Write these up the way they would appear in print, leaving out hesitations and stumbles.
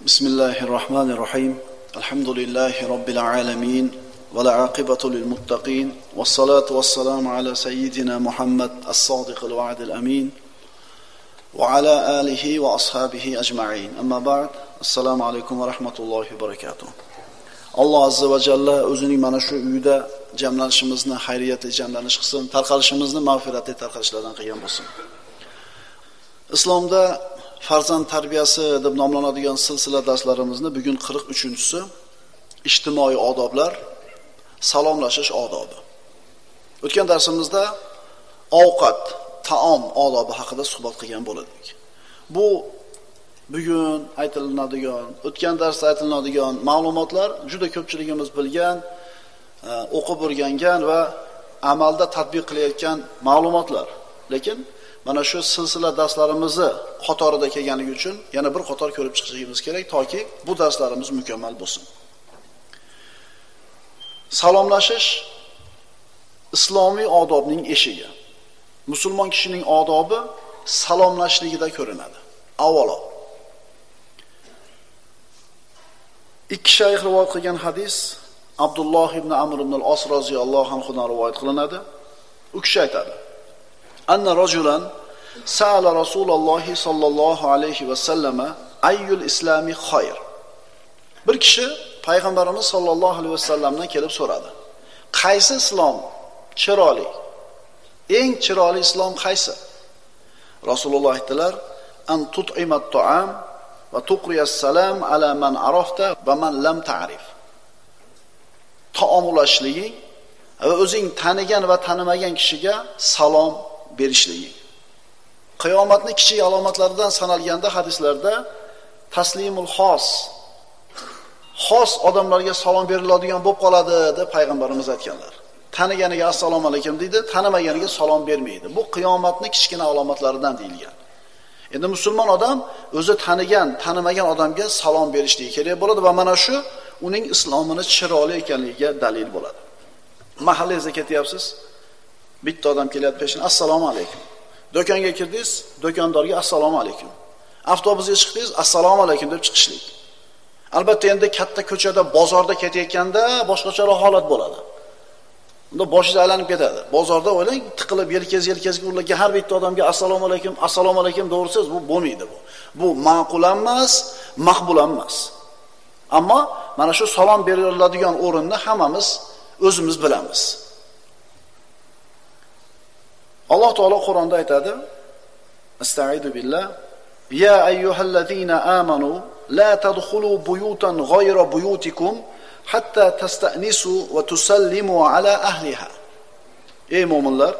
Bismillahirrahmanirrahim. Alhamdulillahi rabbil alamin. Wal aqibatu lil muttaqin. Wassalatu wassalamu ala sayyidina Muhammad as-sadiqil wa'dil amin. Wa ala alihi wa ashabihi ajma'in. Amma ba'd. Assalomu alaykum va rahmatullohi va barakatuh. Alloh azza va jalla o'zining mana shu uyida jamlanishimizni xayriyatli jamlanish qilsin, tarqalishimizni mag'firatli tarqalishlardan qilgan bo'lsin. Islomda farzand tarbiyasi deb nomlanadigan silsila darslarimizni bugun 43-si ijtimoiy odoblar, salomlashish odobi. O'tgan darsimizda ovqat, taom odobi haqida suhbat qilgan bo'lardik. Bu bugun aytilinadigan, o'tgan darsda aytilinadigan ma'lumotlar juda ko'pchiligimiz bilgan, o'qib o'rgangan va amalda tatbiq qilayotgan ma'lumotlar. Lekin mana shu silsila darslarimizni qatorida kelganligi uchun yana bir qator ko'rib chiqishimiz kerak toki bu darslarimiz mukammal bo'lsin. Salomlashish islomiy odobning eshigi. Musulmon kishining odobi salomlashligida ko'rinadi. Avvalo ikki shayx rivoyat qilgan hadis Abdulloh ibn Amr ibn al-As roziyallohu anhudan rivoyat qilinadi. U kishi aytadi: Anna rajulan sa'ala Rasululloh sallallohu alayhi va sallama ayyul islami khayr. Bir kishi payg'ambarimiz sallallohu alayhi va sallamdan kelib so'radi: Qaysi islom chiroyli? Eng chiroyli islom qaysi? Rasululloh aytdilar: An tut'imat ta'am va tuqriyas salam ala man arafta va man lam ta'rif. Taom ulashliging va o'zing tanigan va tanimagan kishiga salom berishliging. Qiyomatning kichik alomatlaridan sanalganda hadislarda taslimul xos odamlarga salom beriladigan bo'lib qoladi deb payg'ambarimiz aytganlar. Taniganiga assalomu alaykum deydi, tanimaganiga salom bermaydi. Bu qiyomatning kichkina alomatlaridan deyilgan. Endi musulmon odam o'zi tanigan, tanimagan odamga salom berishligi kerak bo'ladi va mana shu uning islomini chiroyli ekanligiga dalil bo'ladi. Mahallangizga ketyapsiz, bitta odam kelyapti peshin, assalomu alaykum. Do'konga kirdingiz, do'kondorga assalomu alaykum. Avtobusga chiqdingiz, assalomu alaykum deb chiqishlik. Albatta endi katta ko'chada, bozorda ketayotganda boshqacharoq holat bo'ladi. Unda boshingiz aylanib ketadi. Bozorda o'ylang, tiqilib yelkazga urilgan har bitta odamga assalomu alaykum deursiz, bu bo'lmaydi bu. Bu ma'qul emas, maqbul emas. Ammo mana shu salom beriladigan o'rinni hammamiz o'zimiz bilamiz. Alloh taolo Qur'onda aytadi: Astaizu billah, ya ayyuhallazina amanu la tadkhulu buyutan ghayra buyutikum hatta tasta'nisu va tusallimu ala ahliha. Ey mu'minlar,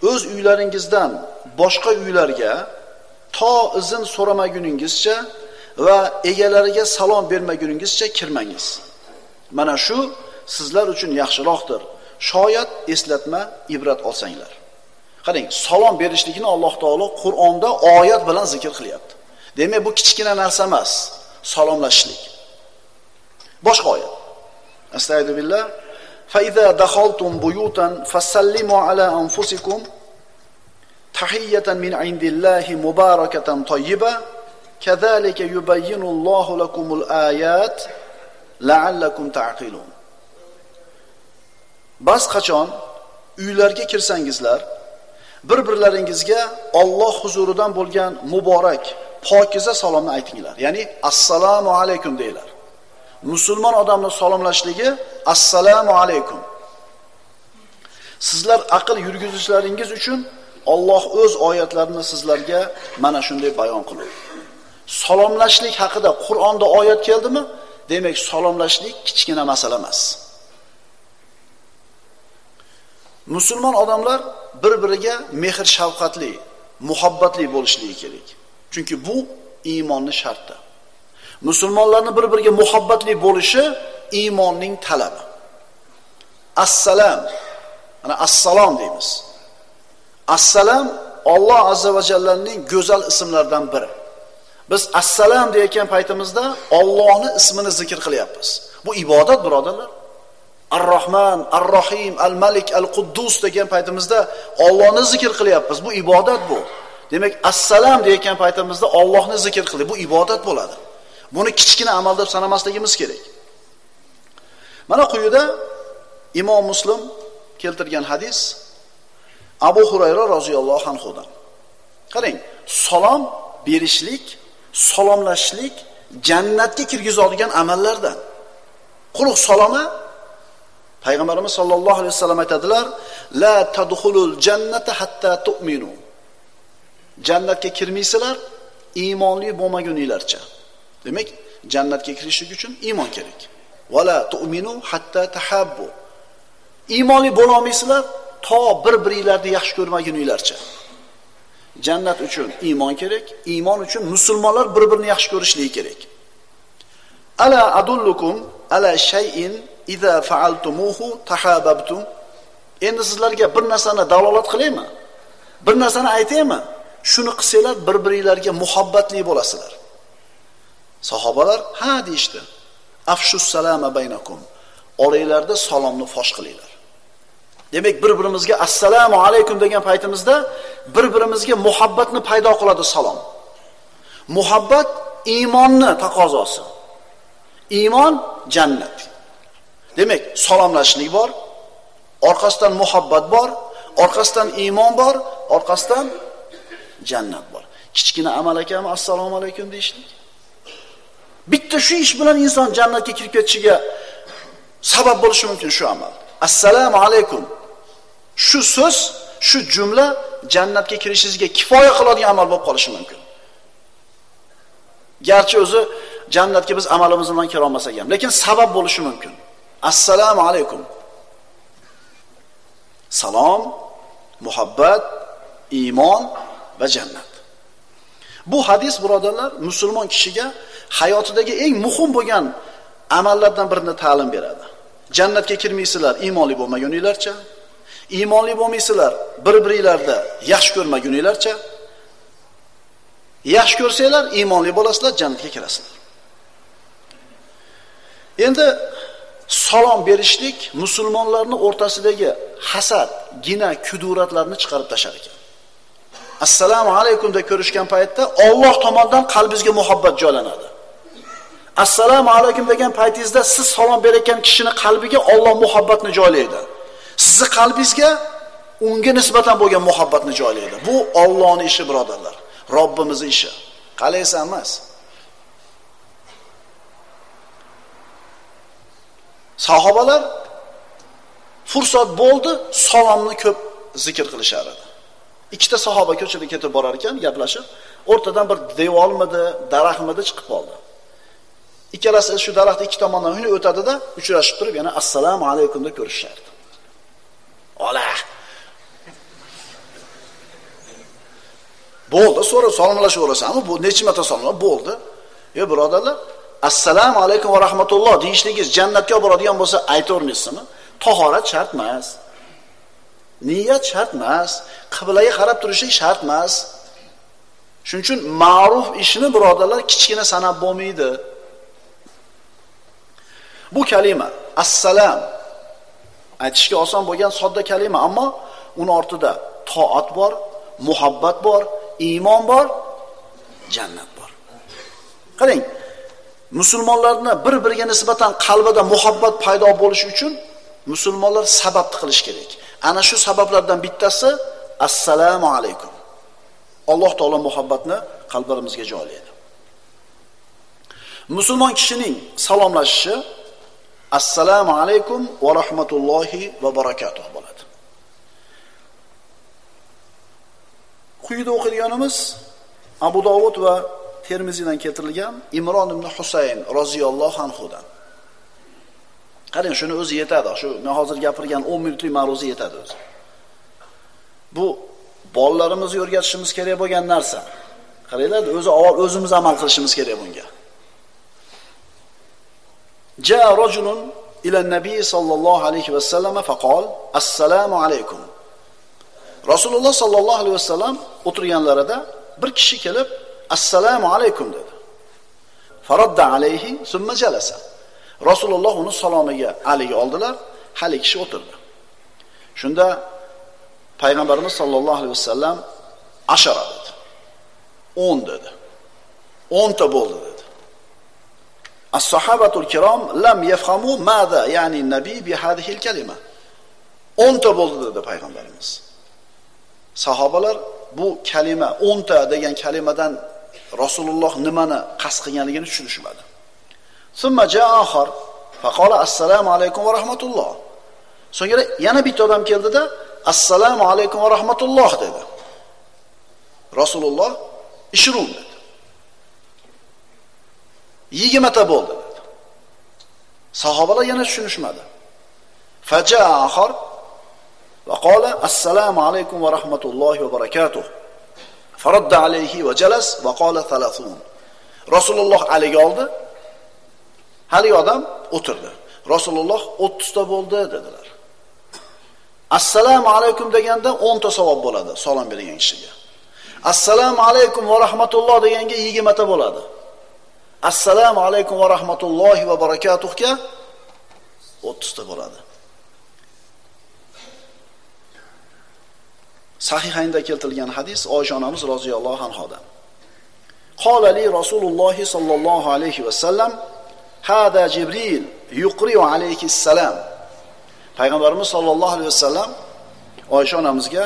o'z uylaringizdan boshqa uylarga to izn so'ramaguningizcha va egalariga salom bermaguningizcha kirmangiz. Mana shu sizlar uchun yaxshiroqdir. Shoyat eslatma, ibrat olsanglar. Qarang, salom berishlikni Alloh taolo Qur'onda oyat bilan zikr qilyapti. Demak, bu kichkina narsa emas, salomlashlik. Boshqa oyat. Astagfiru billah. Fa iza dakhaltum buyutan fasallimu ala anfusikum tahiyatan min indillahi mubarakatan tayyiba kazalika yubayyinu Allahu lakumul ayat la'allakum ta'qilun. Bas qachon uylarga kirsangizlar, bir-birlaringizga Alloh huzuridan bo'lgan muborak, pokiza salomni aytinglar. Ya'ni assalomu alaykum deylar. Musulmon odamning salomlashligi assalomu alaykum. Sizlar aql yurgizishlaringiz uchun Alloh o'z oyatlarini sizlarga mana shunday bayon qildi. Salomlashlik haqida Qur'onda oyat keldimi? Demak, salomlashlik kichkina masala emas. Musulmon odamlar bir-biriga mehr shafqatli, muhabbatli bo'lishligi kerak. Chunki bu iymonning sharti. Musulmonlarning bir-biriga muhabbatli bo'lishi iymonning talabi. Assalom. Mana assalom deymiz. Assalom Alloh azza va jallaning go'zal ismlaridan biri. Biz assalom deyotgan paytimizda Allohning ismini zikr qilyapmiz. Bu ibodat, birodarlar. Ar-Rahman, Ar-Rahim, Al-Malik, Al-Quddus degan paytimizda Allohni zikr qilyapmiz. Bu ibodat bu. Demak, assalom deyotgan paytimizda Allohni zikr qilib, bu ibodat bo'ladi. Buni kichkina amal deb sanamasligimiz kerak. Mana quyida Imom Muslim keltirgan hadis Abu Hurayra roziyallohu anhudan. Qarang, salom berishlik, salomlashlik jannatga kirgizadigan amallardan. Quruq saloma Payg'ambarimiz sollallohu alayhi vasallam aytadilar: "La tadkhulul jannata hatta tu'minu." Jannatga kirmaysizlar iymonli bo'lmaguninglarcha. Demak, jannatga kirishlik uchun iymon kerak. "Va la tu'minu hatta tahabbu." Iymonli bo'la olmaysizlar to bir-biringlarni yaxshi ko'rmaguninglarcha. Jannat uchun iymon kerak, iymon uchun musulmonlar bir-birini yaxshi ko'rishligi kerak. Ala adullukum ala shay'in idza fa'altumuhu tahabbtum. Endi sizlarga bir narsani dalolat qilaymi? Bir narsani aytaymi? Shuni qilsanglar bir-biringlarga muhabbatli bo'lasizlar. Sahobalar ha deyishdi. Afshus salama baynakum. Oranglarda salomni fosh qilinglar. Demak, bir-birimizga assalomu alaykum degan paytimizda bir-birimizga muhabbatni paydo qiladi salom. Muhabbat iymonni taqozosi. Iymon jannat. Demak, salomlashlik bor, orqasidan muhabbat bor, orqasidan iymon bor, orqasidan jannat bor. Kichkina amal ekanmi assalomu alaykum deyishlik? Bitta shu ish bilan inson jannatga kirib ketishiga sabab bo'lishi mumkin shu amal. Assalomu alaykum. Shu so'z, shu jumla jannatga kirishingizga kifoya qiladigan amal bo'lib qolishi mumkin. Garchi o'zi jannatga biz amalimiz bilan kira olmasak ham, lekin sabab bo'lishi mumkin. Assalomu alaykum. Salom, muhabbat, iymon va jannat. Bu hadis birodarlar musulmon kishiga hayotidagi eng muhim bo'lgan amallardan birini ta'lim beradi. Jannatga kirmaysizlar iymonli bo'lmaguninglarcha, iymonli bo'lmaysizlar bir-biringlarda yaxshi ko'rmaguninglarcha, yaxshi ko'rsanglar iymonli bo'lasizlar, jannatga kirasizlar. Endi salom berishlik musulmonlarning o'rtasidagi hasad, gina, kuduratlarni chiqarib tashlar ekan. Assalomu alaykum deb ko'rishgan paytda Alloh tomonidan qalbingizga muhabbat joylanadi. Assalomu alaykum degan paytingizda siz salom berayotgan kishining qalbiga Alloh muhabbatni joylaydi. Sizni qalbingizga unga nisbatan bo'lgan muhabbatni joylaydi. Bu Allohning ishi birodarlar, Robbimizning ishi. Qalaysa emas. Sahobalar fursat bo'ldi, salomni ko'p zikr qilishar edi. Ikkita sahoba ko'chada ketib borar ekan, gaplashib, o'rtadan bir devormidi, daraxtmidi chiqib qoldi. Ikkalasi shu daraxt ikki tomondan o'tadi-da, uchrashib turib yana assalomu alaykum deb ko'rishardi. Ola. Bo'ldi, so'rab salomlashaverasizmi? Bu necha marta salomlar bo'ldi? Ey birodarlar, assalomu alaykum va rahmatulloh deyishligingiz jannatga olib boradigan bo'lsa aytavermaysizmi? Tahorat shart emas. Niyat shart emas. Qiblaga qarab turishlik shart emas. Shuning uchun ma'ruf ishni birodarlar kichkina sanab bo'lmaydi. Bu kalima assalom aytishga oson bo'lgan sodda kalima, ammo uni ortida toat bor, muhabbat bor, iymon bor, jannat bor. Qarang, musulmonlarning bir-biriga nisbatan qalbida muhabbat paydo bo'lishi uchun musulmonlar sabab qilish kerak. Ana shu sabablardan bittasi assalomu alaykum. Alloh taolo muhabbatni qalblarimizga joylaydi. Musulmon kishining salomlashishi assalomu alaykum va rahmatullohi va barakatuh bo'ladi. Quyida o'qiganimiz Abu Dovud va Termiziydan keltirilgan Imron ibn Husayn roziyallohu anhudan. Qarang, shuni o'zi yetadi. Shu men hozir gapirgan 10 minutlik ma'ruza yetadi o'zi. Bu bolalarimizni o'rgatishimiz kerak bo'lgan narsa. Qaranglar, o'zimiz amal qilishimiz kerak bunga. Jaa rajulun ila an-nabiy sallallohu alayhi va sallam faqal assalomu alaykum. Rasululloh sallallohu alayhi va sallam o'tirganlarida bir kishi kelib assalomu alaykum dedi. Faradda alayhi summa jalasa. Rasululloh uni salomiga aliga oldilar, hali kishi o'tirdi. Shunda Payg'ambarimiz sallallohu alayhi vasallam ashara dedi. 10 dedi. 10 ta bo'ldi dedi. As-sahabatul kiram lam yafhamu mada ya'ni nabiy bi hadhihi al-kalima. 10 ta bo'ldi dedi payg'ambarimiz. Sahobalar bu kalima 10 ta degan kalimadan Rasululloh nimani qasd qilganligini tushunishmadi. Summa ja'a akhar faqala assalomu alaykum va rahmatulloh. So'ngra yana bitta odam keldida assalomu alaykum va rahmatulloh dedi. Rasululloh ishrun dedi. 20 ta bo'ldi dedi. Sahobalar yana tushunishmadi. Faja'a akhar va qala assalomu alaykum va rahmatullohi va barakatuh. Faradda alayhi va jalas va qala 30. Rasululloh aliga oldi. Haligi odam o'tirdi. Rasululloh 30 ta bo'ldi dedilar. Assalomu alaykum deganda 10 ta savob bo'ladi salom bergan kishiga. Assalomu alaykum va rahmatulloh deganga 20 ta bo'ladi. Assalomu alaykum va rahmatullohi va barakatuhga 30 ta bo'ladi. Sahihaynda keltirilgan hadis Oysha onamiz roziyallohu anhodan. Qala li Rasululloh sallallohu alayhi va sallam hada Jibril yuqri'u alayki assalam. Payg'ambarimiz sallallohu alayhi vasallam Oysha onamizga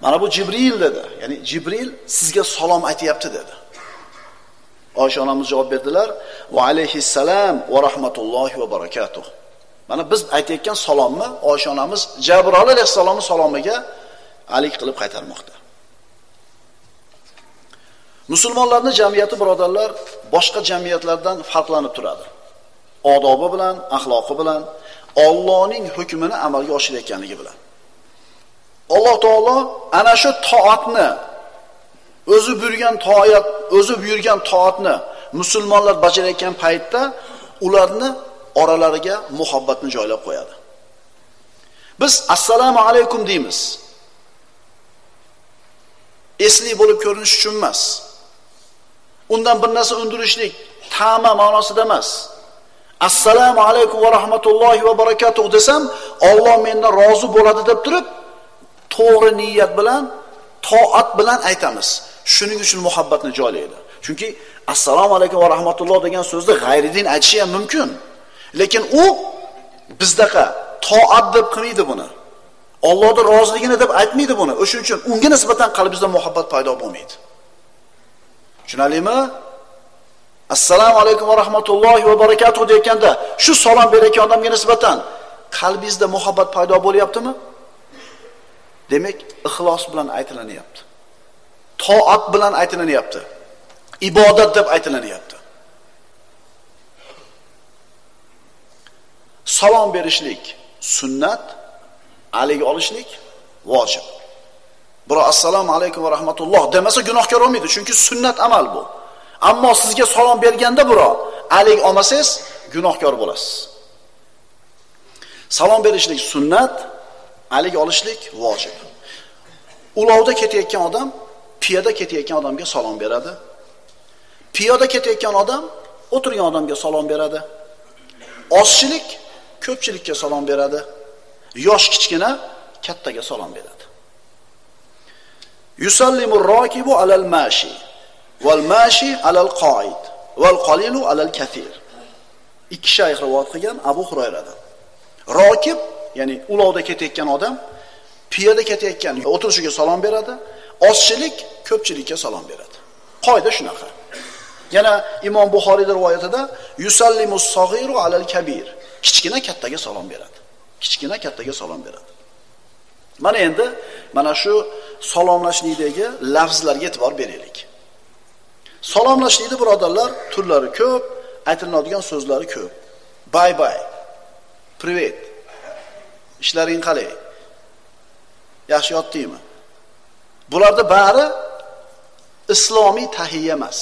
mana bu Jibril dedi. Ya'ni Jibril sizga salom aytayapti dedi. Oysha onamiz javob berdilar: "Va alayhissalam va rahmatullohi va barakatuh." Mana biz aytayotgan salomni Oysha onamiz Jabroil alayhissalomning salomiga alik qilib qaytarmoqda. Musulmonlarning jamiyati birodarlar boshqa jamiyatlardan farqlanib turadi. Odobi bilan, axloqi bilan, Allohning hukmini amalga oshirayotganligi bilan. Alloh taolo ana shu toatni o'zi buyurgan toatni musulmonlar bajarayotgan paytda ularni oralariga muhabbatni joylab qo'yadi. Biz assalomu alaykum deymiz. Esli bo'lib ko'rinish uchun emas. Undan bir narsa undirishlik ta'ma ma'nosida emas. Assalomu alaykum va rahmatullohi va barakatuh desam, Alloh mendan rozi bo'ladi deb turib, to'g'ri niyat bilan, toat bilan aytamiz. Shuning uchun muhabbatni joylaydi. Chunki assalomu alaykum va rahmatulloh degan so'zni g'ayridin aytishi ham mumkin. Lekin u bizdaqa toat deb qilmaydi buni. Allohning roziligini deb aytmaydi buni. O'shuning uchun unga nisbatan qalbimizda muhabbat paydo bo'lmaydi. Tushunalingmi? Assalomu alaykum va rahmatullohi va barakatuh deyotganda, shu salom berayotgan odamga nisbatan qalbingizda muhabbat paydo bo'lyaptimi? Demak, ixlos bilan aytilanyapti. Toat bilan aytilanyapti. Ibodat deb aytilanyapti. Salom berishlik sunnat, aliga olishlik vojib. Biroq assalomu alaykum va rahmatulloh demasa gunohkor bo'lmaydi, chunki sunnat amal bu. Ammo sizga salom berganda biroq alik olmasangiz gunohkor bo'lasiz. Salom berishlik sunnat, alik olishlik vojib. Ulovda ketayotgan odam piyoda ketayotgan odamga salom beradi. Piyoda ketayotgan odam o'tirgan odamga salom beradi. Ozchilik ko'pchilikka salom beradi. Yosh kichkina kattaga salom beradi. Yusallimu ar-rakibu alal mashi wal mashi alal qoid wal qalilu alal kathir. Ikki shayx rivoyat qilgan Abu Hurayradan. Rokib, ya'ni ulovda ketayotgan odam piyoda ketayotgan o'tirishiga salom beradi. Ozchilik ko'pchilikka salom beradi. Qoida shunaqa. Yana Imom Buxoriyning rivoyatida yusallimu as-saghiru alal kabir. Kichkina kattaga salom beradi. Kichkina kattaga salom beradi. Mana endi mana shu salomlashlikdagi lafzlarga e'tibor beraylik. Salomlashlikda birodarlar turlari ko'p, aytiladigan so'zlari ko'p. Bye bye. Privet. Ishlaring qalay? Yaxshi yotdingmi? Bularda bari islomiy tahiyya emas.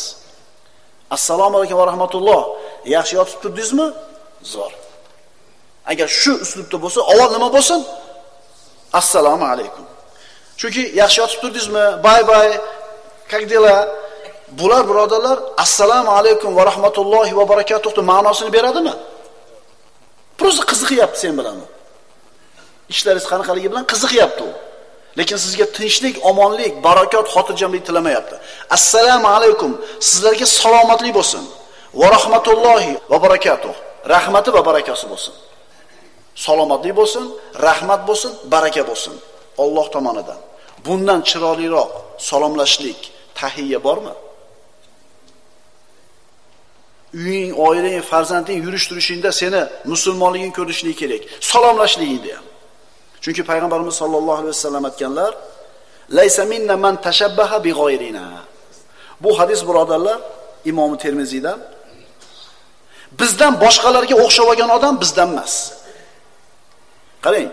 Assalomu alaykum va rahmatulloh. Yaxshi yotib turdingizmi? Zo'r. Agar shu uslubda bo'lsa, avval nima bo'lsin? Assalomu alaykum. Chunki yaxshi yotib turdingizmi? Bye bye. Как dela? Bular birodarlar assalomu alaykum va rahmatullohi va barakatuhning ma'nosini beradimi? Prosta qiziqyapti sen bilan. Ishlaringiz qanaqaligi bilan qiziqyapti u. Lekin sizga tinchlik, omonlik, barakot, xotirjamlik tilamayapti. Assalomu alaykum, sizlarga salomatlik bo'lsin. va rahmatullohi va barakatuh. Rahmati va barakasi bo'lsin. Salomatlik bo'lsin, rahmat bo'lsin, baraka bo'lsin Alloh tomonidan. Bundan chiroyliroq salomlashlik, tahiyya bormi? Uying, oilang, farzanding yurish-turishingda seni musulmonliging ko'rishligi kerak. Salomlashligingda ham. Chunki payg'ambarimiz sollallohu alayhi vasallam aytganlar: "Laysa minna man tashabbaha bi g'ayrina." Bu hadis birodarlar Imom Termiziydan. Bizdan boshqalarga o'xshab olgan odam bizdan emas. Qarang,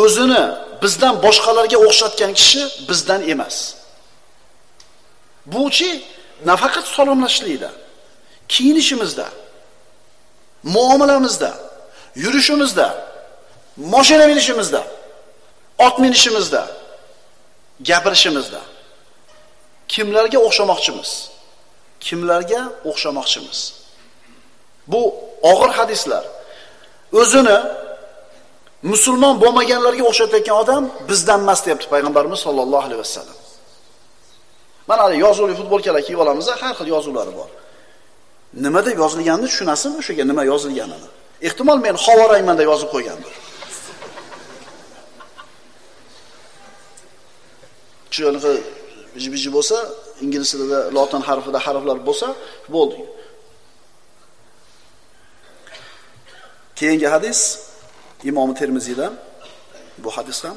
o'zini bizdan boshqalarga o'xshatgan kishi bizdan emas. Bu-chi nafaqat salomlashlikda, kiyinishimizda, muomalamizda, yurishimizda, mashina minishimizda, ot minishimizda, gapirishimizda kimlarga o'xshamoqchimiz? Kimlarga o'xshamoqchimiz? Bu og'ir hadislar. O'zini musulmon bo'lmaganlarga o'xshatayotgan odam bizdan emas deyapti payg'ambarimiz sollallohu alayhi vasallam. Mana hali yozuvli futbolkalar kiyib olamiz, har xil yozuvlari bor. Nima deb yozilganini tushunasizmi o'shaga nima yozilganini? Ehtimol men havorayman deb yozib qo'ygandim. Chunki biji bo'lsa, ingliz tilida lotin harfida harflar bo'lsa, bo'ldi. Keyingi hadis Imom Termiziydan. Bu hadis ham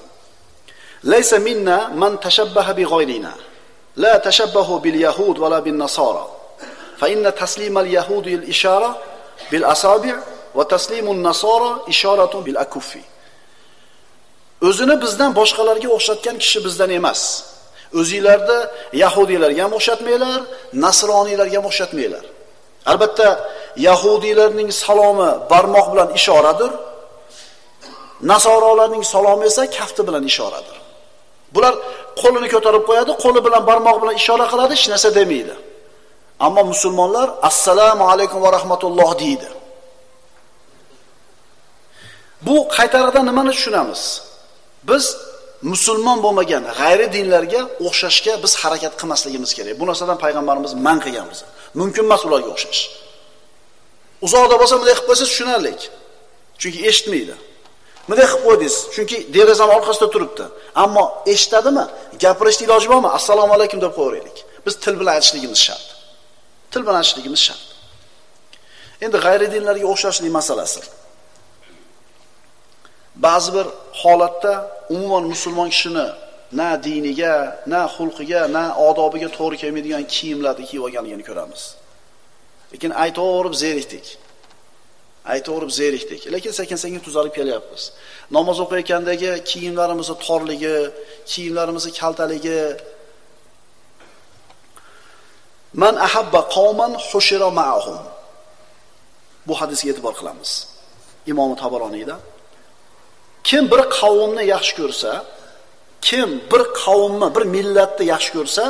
Laysa minna man tashabbaha bi ghayrina. La tashabbahu bil yahud va la bin nasara. Fa inna taslima al yahudi al ishara bil asabi' va taslimu an nasara isharatun bil akuffi. O'zini bizdan boshqalarga o'xshatgan kishi bizdan emas. O'zingizlarda yahudiylarga ham o'xshatmanglar, nasroniylarga ham o'xshatmanglar. Albatta, yahudiylarning salomi barmoq bilan ishoradir. Nasorolarning salomi esa kafti bilan ishoradir. Bular qo'lini ko'tarib qo'yadi, qo'li bilan barmoq bilan ishora qiladi, hech narsa demaydi. Ammo musulmonlar assalomu alaykum va rahmatulloh deydi. Bu qaytarig'ida nimani tushunamiz? Biz musulmon bo'lmagan g'ayri dinlarga o'xshashga biz harakat qilmasligimiz kerak. Bu narsadan payg'ambarimiz man qilganmiz. Mumkin emas ularga o'xshash. Uzoqda bo'lsa bunday qilib qo'ysa tushunarlik. Chunki eshitmaydi. Bunday qilib qo'ydingiz, chunki derazam orqasida turibdi. Ammo eshitadimi? Gapirishning iloji bormi? Assalomu alaykum deb qo'yaylik. Biz til bilan aytishligimiz shart. Til bilan aytishligimiz shart. Endi g'ayri dinlarga o'xshashlik masalasi. Ba'zi bir holatda umuman musulmon kishini na diniga, na xulqiga, na odobiga to'g'ri kelmaydigan kiyimlarni kiyib olganligini ko'ramiz. Lekin aytib zerikdik. Lekin sekin-sekin tuzalib kelyapmiz. Namoz o'qiyotgandagi kiyimlarimizni torligi, kiyimlarimizni kaltaligi. Man ahabba qawman hushira ma'ahum. Bu hadisga e'tibor qilamiz. Imom Tabaroniyda kim bir qavmni yaxshi ko'rsa, kim bir qavmni, bir millatni yaxshi ko'rsa,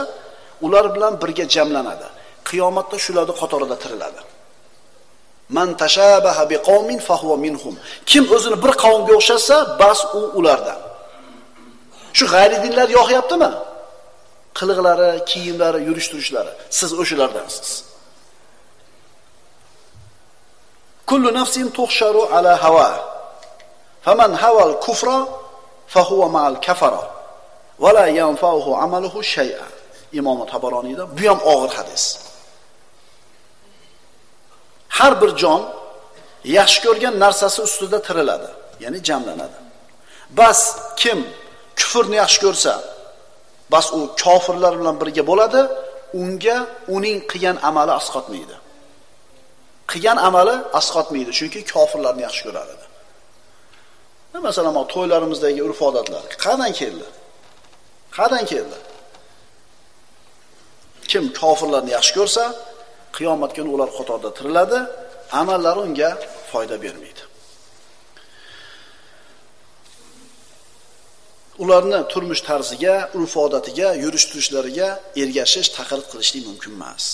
ular bilan birga jamlanadi. Qiyomatda shularning qatorida tiriladi. Man tashabaha biqawmin fahuwa minhum. Kim o'zini bir qavmga o'xshatsa, bas u ulardan. Shu g'ayri dinlar yoqyaptimi? Qiliqlari, kiyimlari, yurish-turishlari, siz o'shalardansiz. Kullu nafsin tuhsharu ala hawa. Faman hawal kufra fahuwa ma'al kafara va la yanfa'uhu amaluhu shay'a. Imom Tabaroniyda bu ham og'ir hadis. Har bir jon yaxshi ko'rgan narsasi ustida tiriladi, ya'ni jamlanadi. Bas kim kufrni yaxshi ko'rsa, bas u kofirlar bilan birga bo'ladi, unga uning qilgan amali asqotmaydi. Qilgan amali asqotmaydi, chunki kofirlarni yaxshi ko'rar edi. Masalan, to'ylarimizdagi urf-odatlar qayerdan keldi? Kim kofirlarni yaxshi ko'rsa, qiyomat kuni ular qatorida tiriladi, amallari unga foyda bermaydi. Ularni turmush tarziga, urf-odatiga, yurish-turishlariga ergashish, taqlid qilishlik mumkin emas.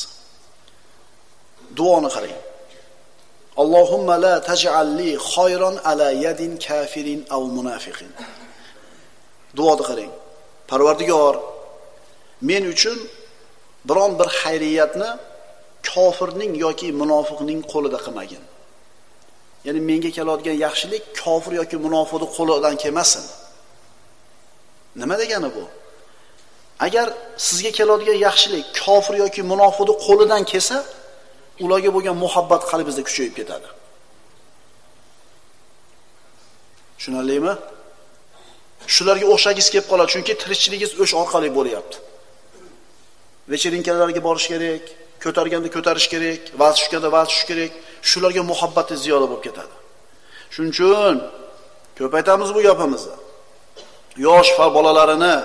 Duoni qarang. Allohumma la taj'al li khayran ala yadin kafirin aw munafiqin. Duoda qarang. Parvardigor, men uchun biron bir xayriyatni kofirning yoki munofiqning qo'lida qilmagin. Ya'ni menga keladigan yaxshilik kofir yoki munofiqning qo'lidan kelmasin. Nima degani bu? Agar sizga keladigan yaxshilik kofir yoki munofiqning qo'lidan kelsa, ularga bo'lgan muhabbat qalbingizda kuchayib ketadi. Tushunarlimi? Shularga o'xshagingiz kelib qoladi, chunki tirikchiligingiz o'sha orqali bo'lyapti. Vechirinkalarga borish kerak, ko'targanda ko'tarish kerak, va'z tushganda va'z tush kerak. Shularga muhabbatingiz ziyoda bo'lib ketadi. Shuning uchun ko'paytamiz bu gapimizni. Yosh bolalarini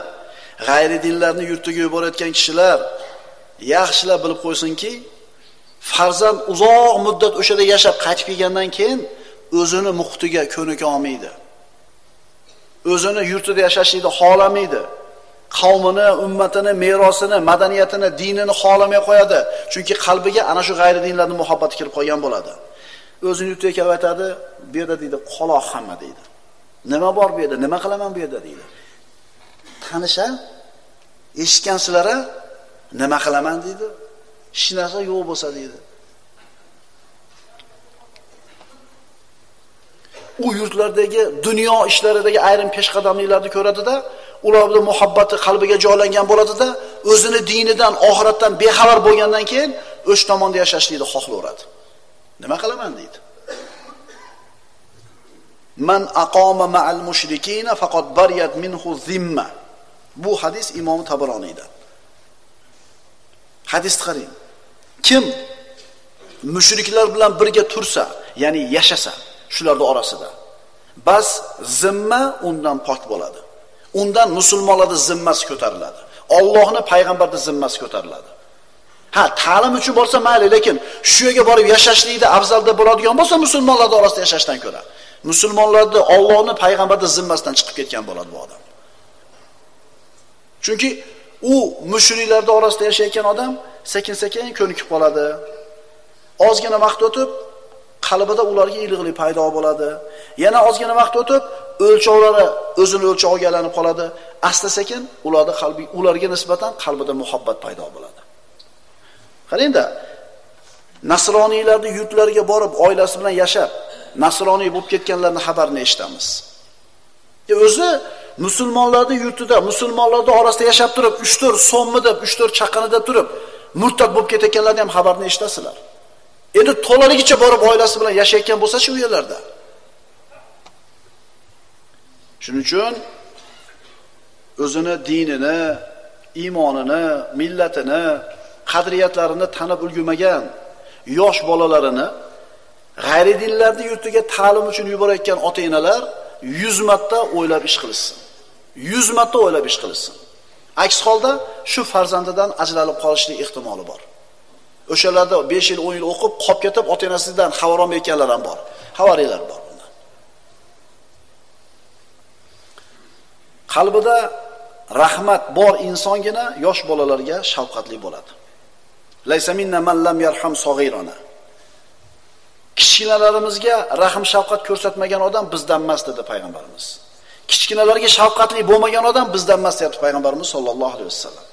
g'ayri dinlarni yurtiga yuborayotgan kishilar yaxshilab bilib qo'ysinki, farzand uzoq muddat o'shada yashab qaytib kelgandan keyin o'zini muhtiga ko'nika olmaydi. O'zini yurtida yashashni xohlamaydi. Qavmini, ummatini, merosini, madaniyatini, dinini xohlamay qo'yadi. Chunki qalbiga ana shu g'ayri dinlarning muhabbati kirib qolgan bo'ladi. O'zini yurtiga kelib aytadi, bu yerda deydi, qoloq hamma deydi. Nima bor bu yerda? Nima qilaman bu yerda deydi. Tanisha, eshitgansizlar, nima qilaman deydi. Hech narsa yo'q bo'lsa deydi. U yurtlardagi dunyo ishlaridagi ayrim peshqadamliklarni ko'radida, ularning muhabbati qalbiga joylangan bo'ladida, o'zini dinidan, oxiratdan bexabar bo'lgandan keyin o'sha tomonda yashashni xohlayveradi. Nima qilaman deydi. Man aqoma ma'al mushrikina faqat bariyat minhu zimma. Bu hadis Imom Tabaroniydan. Hadisni qarang. Kim mushriklar bilan birga tursa, ya'ni yashasa, shularning orasida, bas zimma undan pok bo'ladi. Undan musulmonlarning zimmasi ko'tariladi. Allohning payg'ambarning zimmasi ko'tariladi. Ha, ta'lim uchun bo'lsa mayli, lekin shu yerga borib yashashlikda afzalda bo'ladigan bo'lsa, musulmonlar orasida yashashdan ko'ra, musulmonlarning Allohning payg'ambarning zimmasidan chiqib ketgan bo'ladi bu odam. Chunki u mushriklarning orasida yashayotgan odam sekin-sekin ko'nikib qoladi. Ozgina vaqt o'tib qalbida ularga iliqlik paydo bo'ladi. Yana ozgina vaqt o'tib o'lchovlari o'zini o'lchoviga aylanib qoladi. Asta-sekin ularning qalbi, ularga nisbatan qalbida muhabbat paydo bo'ladi. Qarangda, nasroniylarning yurtlariga borib oilasi bilan yashab, nasroniy bo'lib ketganlarning xabarini eshitamiz. O'zi musulmonlarning yurtida, musulmonlarning orasida yashab turib, 3-4 so'mmi deb, 3-4 chaqanida turib, murtad bo'lib ketayotganlarning ham xabarini eshitasizlar. Endi to'laligicha borib oilasi bilan yashayotgan bo'lsa-chi u yerlarda. Shuning uchun o'zini dinini, iymonini, millatini, qadriyatlarini tanib ulgurmagan yosh bolalarini g'ayri dinlarning yurtiga ta'lim uchun yuborayotgan ota-onalar 100 marta o'ylab ish qilsin. 100 marta o'ylab ish qilsin. Aks holda shu farzandidan ajralib qolishlik ehtimoli bor. O'shalarda 5 yil, 10 yil o'qib, qolib ketib, ota-onasidan xabar olmayotganlar ham bor. Xabariylar bor bundan. Qalbida rahmat bor insongina yosh bolalarga shafqatli bo'ladi. Laysa minna man lam yarham sag'irana. Kichkinalarimizga rahm shafqat ko'rsatmagan odam bizdan emas dedi payg'ambarimiz. Kichkinalarga shafqatli bo'lmagan odam bizdan emas dedi payg'ambarimiz sollallohu alayhi vasallam.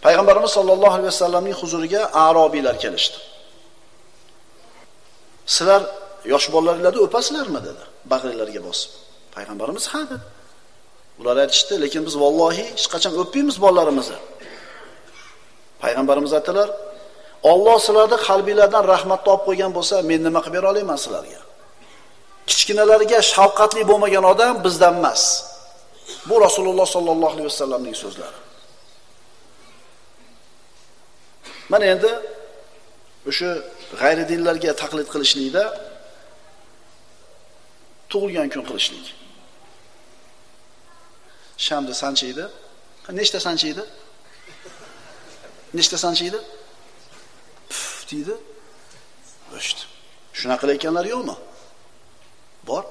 Payg'ambarimiz sollallohu alayhi vasallamning huzuriga arobiylar kelishdi. Sizlar yosh bolalarni o'pasizlarmi dedi, bag'rilariga bosib. Payg'ambarimiz ha dedi. Ular aytishdi, lekin biz vallohi hech qachon o'pmaymiz bolalarimizni. Payg'ambarimiz aytdilar, Alloh sizlarni qalbingizdan rahmat topib qo'ygan bo'lsa, men nima qilib bera olaman sizlarga? Kichkinalarga shafqatli bo'lmagan odam bizdan emas. Bu Rasululloh sollallohu alayhi vasallamning so'zlari. Mana endi o'sha g'ayri dinlarga taqlid qilishlikda tug'ilgan kun qilishlik. Shamda sanchiydi. Nechta sanchiydi? Nechta sanchiydi? Deydi. O'shdi. Shunaqa qilayotganlar yo'qmi? Bor.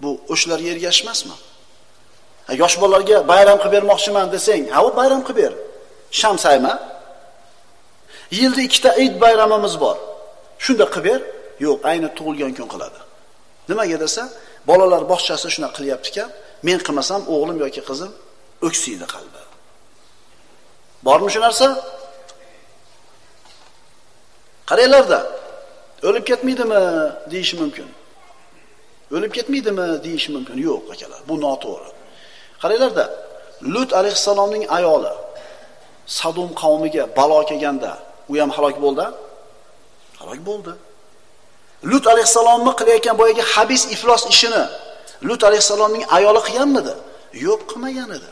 Bu o'shlarga ergashmasmi? Yosh bolalarga bayram qilib bermoqchiman desang, ha u bayram qilib ber. Sham sayma. Yilda 2 ta Eid bayramimiz bor. Shunda qilib ber. Yo'q, ayni tug'ilgan kun qiladi. Nimaga desa, bolalar bog'chasi shuna qilyapti-kan, men qilmasam o'g'lim yoki qizim o'ksiydi qalbi. Bormi shu narsa? Qaranglarda, o'lib ketmaydimi deyish mumkin. O'lib ketmaydimi deyish mumkin. Yo'q, akalar, bu noto'g'ri. Qaranglarda, Lut alayhissalomning ayoli Sadum qavmiga balo kelganda, u ham halok bo'ldi. Halok bo'ldi. Lut alayhissalomni qilayotgan boyagi habis iflos ishini Lut alayhissalomning ayoli qilganmidi? Yo'q, qilmagan edi.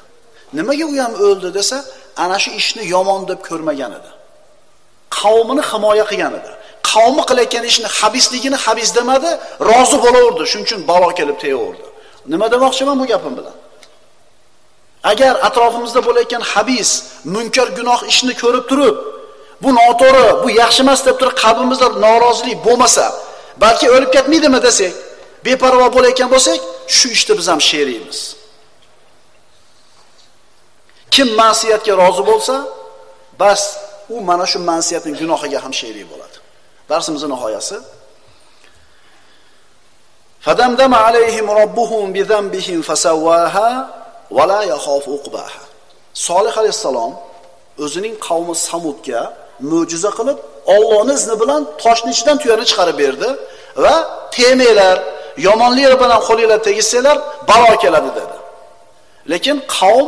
Nimaga u ham o'ldi desa, ana shu ishni yomon deb ko'rmagan edi. Qavmini himoya qilgan edi. Qavmi qilayotgan ishni habisligini habis demadi, rozi bo'laverdi. Shuning uchun balo kelib tegaverdi. Nima demoqchiman bu gapim bilan? Agar atrofimizda bo'layotgan habis, munkar gunoh ishni ko'rib turib, bu noto'g'ri, bu yaxshi emas deb turib qalbimizda norozilik bo'lmasa, balki o'lib ketmaydimi desak, beparvo bo'layotgan bo'lsak, shu ishda biz ham sherikmiz. Kim ma'siyatga rozi bo'lsa, bas u mana shu ma'siyatning gunohiga ham sherik bo'ladi. Darsimizning nihoyasi. Fadamdama alayhim robbuhum bi dhanbihim fasawwaha va la yakhafu uqbaha. Solih alayhissalom o'zining qavmi Samudga mo'jiza qilib, Allohning izni bilan toshning ichidan tuyani chiqarib berdi va temanglar, yomonliklar bilan qo'linglar tegishsanglar, balo keladi dedi. Lekin qavm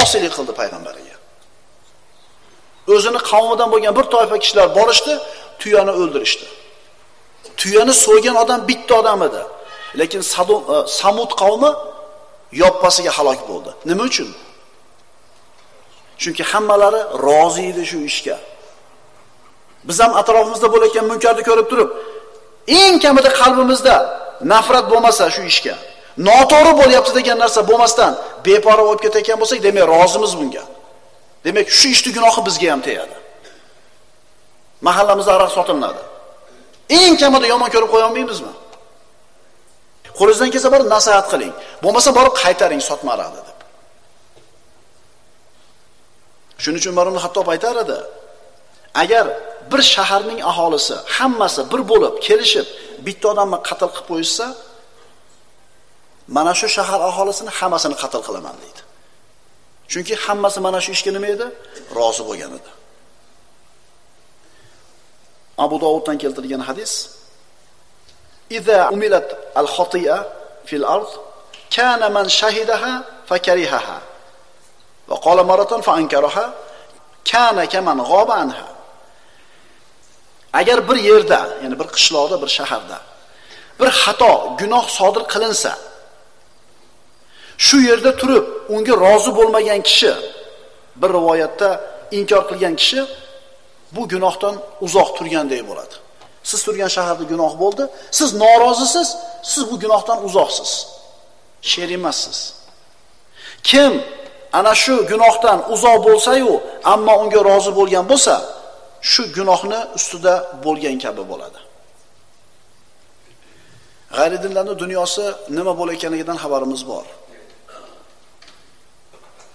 osiylik qildi payg'ambariga. O'zini qavmidan bo'lgan bir toifa kishilar borishdi, tuyani o'ldirishdi. Tuyani so'ygan odam bitta odam edi. Lekin Samud qavmi yoppasiga halok bo'ldi. Nima uchun? Chunki hammalari rozi edi shu ishga. Biz ham atrofimizda bo'layotgan munkarni ko'rib turib, eng kamida qalbimizda nafrat bo'lmasa shu ishga, noto'g'ri bo'lyapti degan narsa bo'lmasdan beparvo bo'lib ketayotgan bo'lsak, demak rozimiz bunga. Demak, shu ishning gunohi bizga ham tegadi. Mahallamizda aroq sotiladi. Eng kamida yomon ko'rib qo'ya olmaymizmi? Qo'lingizdan kelsa borib nasihat qiling. Bo'lmasa borib qaytaring, sotmaradi deb. Shuning uchun Umar ibn Xattob aytar edi, agar bir shaharning aholisi hammasi bir bo'lib kelishib bitta odamni qatl qilib qo'ysa, mana shu shahar aholisini hammasini qatl qilaman deydi. Chunki hammasi mana shu ishga nima edi? Rozi bo'lgan edi. Abu Dovuddan keltirilgan hadis: "Iza umilat al-khati'a fil ard, kana man shahidaha fakarihaha, va qala maratan fa ankaraha, kana kaman g'aba anha." Agar bir yerda, ya'ni bir qishloqda, bir shaharda bir xato, gunoh sodir qilinsa, shu yerda turib unga rozi bo'lmagan kishi, bir rivoyatda inkor qilgan kishi bu gunohdan uzoq turgandek bo'ladi. Siz turgan shaharda gunoh bo'ldi, siz norozisiz, siz bu gunohdan uzoqsiz. Sherik emassiz. Kim ana shu gunohdan uzoq bo'lsa-yu, ammo unga rozi bo'lgan bo'lsa, shu gunohni ustida bo'lgan kabi bo'ladi. G'ayridinlarning dunyosi nima bo'layotganidan xabarimiz bor.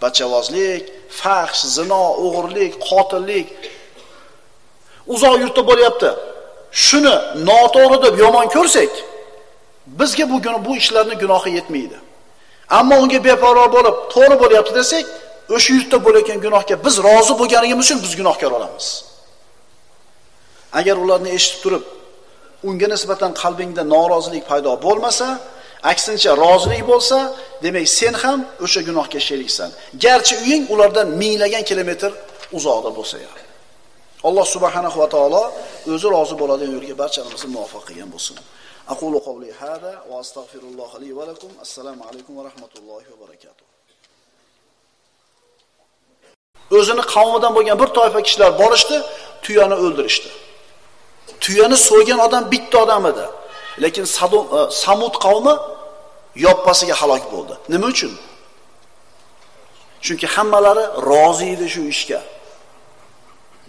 Bachavozlik, fahsh, zino, o'g'irlik, qotillik uzoq yurtda bo'lyapti. Shuni noto'g'ri deb yomon ko'rsak, bizga bu ishlarning gunohi yetmaydi. Ammo unga beparvo bo'lib, to'g'ri bo'lyapti desak, o'sha yurtda bo'layotgan gunohga biz rozi bo'lganligimiz uchun biz gunohkor bo'lamiz. Agar ularni eshitib turib, unga nisbatan qalbingda norozilik paydo bo'lmasa, aksincha rozilik bo'lsa, demak sen ham o'sha gunohga sheriksan. Garchi uying ulardan minglagan kilometr uzoqda bo'lsa ham. Alloh subhanahu va taolo o'zi rozi bo'ladigan yo'lga barchamizni muvaffaq qilgan bo'lsin. Aqulu qawli hada va astagfirulloh li va lakum. Assalomu alaykum va rahmatullohi va barakatuh. O'zini qavmidan bo'lgan bir toifa kishilar borishdi, tuyani o'ldirishdi. Tuyani so'ygan odam bitta odam edi. Lekin Samud qavmi yoppasiga halok bo'ldi. Nima uchun? Chunki hammalari rozi edi shu ishga.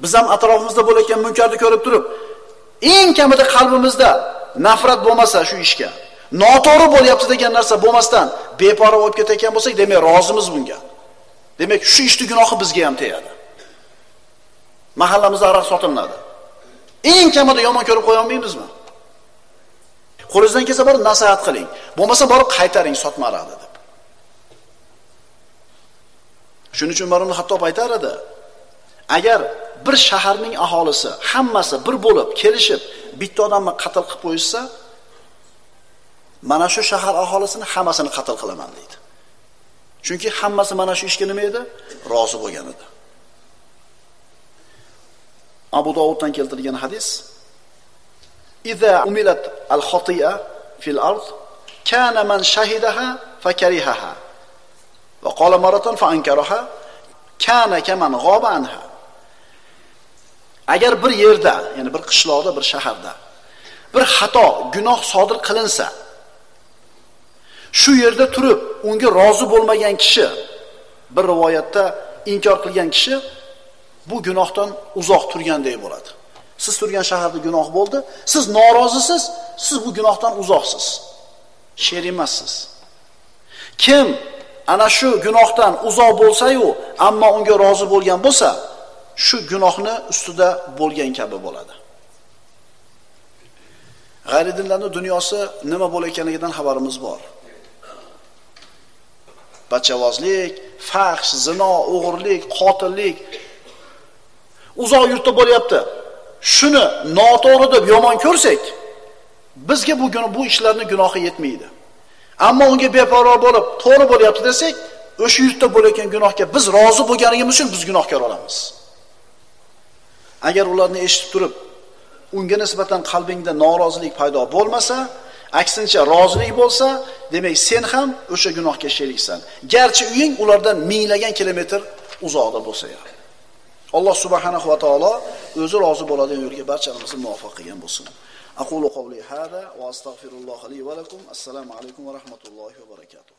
Biz ham atrofimizda bo'layotgan munkarni ko'rib turib, eng kamida qalbimizda nafrat bo'lmasa shu ishga, noto'g'ri bo'lyapti degan narsa bo'lmasdan beparvo bo'lib ketayotgan bo'lsak, demak rozimiz bunga. Demak, shu ishning gunohi bizga ham tegadi. Mahallamizda aroq sotiladi. Eng kamida yomon ko'rib qo'ya olmaymizmi? Qo'lingizdan kelsa borib nasihat qiling. Bo'lmasa borib qaytaring, sotmaradi deb. Shuning uchun Umar ibn Xattob aytar edi, agar bir shaharning aholisi hammasi bir bo'lib kelishib bitta odamni qatl qilib qo'yishsa, mana shu shahar aholisini hammasini qatl qilaman deydi. Chunki hammasi mana shu ishga nima edi? Rozi bo'lgan edi. Abu Dovuddan keltirilgan hadis: "Iza umilat al-khati'a fil ard, kana man shahidaha fakarihaha, va qala maratan fa ankaraha, kana kaman g'aba anha." Agar bir yerda, ya'ni bir qishloqda, bir shaharda bir xato, gunoh sodir qilinsa, shu yerda turib unga rozi bo'lmagan kishi, bir rivoyatda inkor qilgan kishi bu gunohdan uzoq turgandek bo'ladi. Siz turgan shaharda gunoh bo'ldi, siz norozisiz, siz bu gunohdan uzoqsiz. Sher emassiz. Kim ana shu gunohdan uzoq bo'lsa-yu, ammo unga rozi bo'lgan bo'lsa, shu gunohni ustida bo'lgan kabi bo'ladi. G'ayridinlarning dunyosi nima bo'layotganidan xabarimiz bor. Bachavozlik, fahsh, zino, o'g'irlik, qotillik uzoq yurtda bo'lyapti. Shuni noto'g'ri deb yomon ko'rsak, bizga bu ishlarning gunohi yetmaydi. Ammo unga beparvo bo'lib, to'g'ri bo'lyapti desak, o'sha yurtda bo'layotgan gunohga biz rozi bo'lganligimiz uchun biz gunohkor bo'lamiz. Agar ularni eshitib turib, unga nisbatan qalbingda norozilik paydo bo'lmasa, aksincha rozilik bo'lsa, demak sen ham o'sha gunohga sheriksan. Garchi uying ulardan minglagan kilometr uzoqda bo'lsa ham. Alloh subhanahu va taolo o'zi rozi bo'ladigan yo'lga barchamizni muvaffaq qilgan bo'lsin. Aqulu qawli hada va astagfirulloh li va lakum. Assalomu alaykum va rahmatullohi va barakatuh.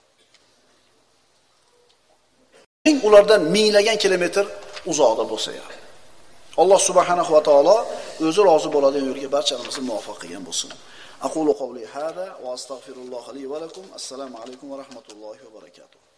Ulardan minglagan kilometr uzoqda bo'lsa ham. Alloh subhanahu va taolo o'zi rozi bo'ladigan yo'lga barchamizni muvaffaq qilgan bo'lsin. Aqulu qawli hada va astagfirulloh li va lakum. Assalomu alaykum va rahmatullohi va barakatuh.